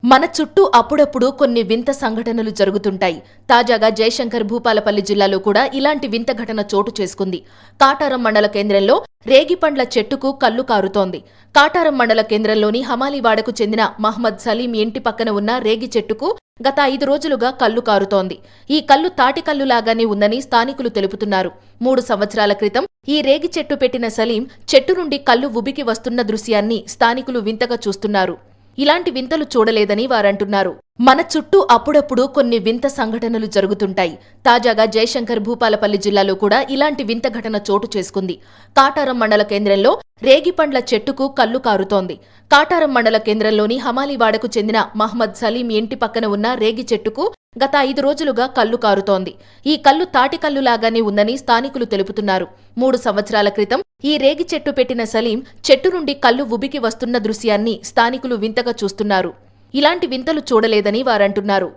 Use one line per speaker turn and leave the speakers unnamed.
మన చుట్టూ అప్పుడప్పుడు కొన్ని వింత సంఘటనలు జరుగుతుంటాయి. తాజాగా జయశంకర్ భూపాలపల్లి జిల్లాలో కూడా ఇలాంటి వింత ఘటన చోటు చేసుకుంది. కాటారం మండల కేంద్రంలో రేగిపండ్ల చెట్టుకు కల్లు కారుతోంది. కాటారం మండల కేంద్రంలోని హమాలీవాడకు చెందిన మహ్మద్ సలీం ఇంటి పక్కన ఉన్న రేగి చెట్టుకు గత 5 రోజులుగా కల్లు కారుతోంది. ఈ కల్లు తాటికల్లులాగానే ఉందని స్థానికులు తెలుపుతున్నారు. 3 సంవత్సరాల క్రితం ఈ రేగి చెట్టు పెట్టిన సలీం చెట్టు నుండి కల్లు ఉబికి వస్తున్న దృశ్యాన్ని స్థానికులు వింతగా చూస్తున్నారు. ఇలాంటి వింతలు చూడలేదని వారంటున్నారు. మన చుట్టూ అప్పుడప్పుడు కొన్ని వింత సంఘటనలు జరుగుతుంటాయి. తాజాగా జయశంకర్ భూపాలపల్లి జిల్లాలో కూడా ఇలాంటి వింత ఘటన చోటు చేసుకుంది. కాటారం మండల కేంద్రంలో రేగిపండ్ల చెట్టుకు కల్లు కారుతోంది. కాటారం మండల కేంద్రంలోని హమాలీవాడకు చెందిన మహ్మద్ సలీం ఇంటి పక్కన ఉన్న రేగి చెట్టుకు గత 5 రోజులుగా కల్లు కారుతోంది. ఈ కల్లు తాటికల్లులాగానే ఉందని స్థానికులు తెలుపుతున్నారు. 3 సంవత్సరాల క్రితం ఈ రేగి చెట్టు పెట్టిన సలీం చెట్టు నుండి కల్లు ఉబికి వస్తున్న దృశ్యాన్ని స్థానికులు వింతగా చూస్తున్నారు. ఇలాంటి వింతలు చూడలేదని వారంటున్నారు.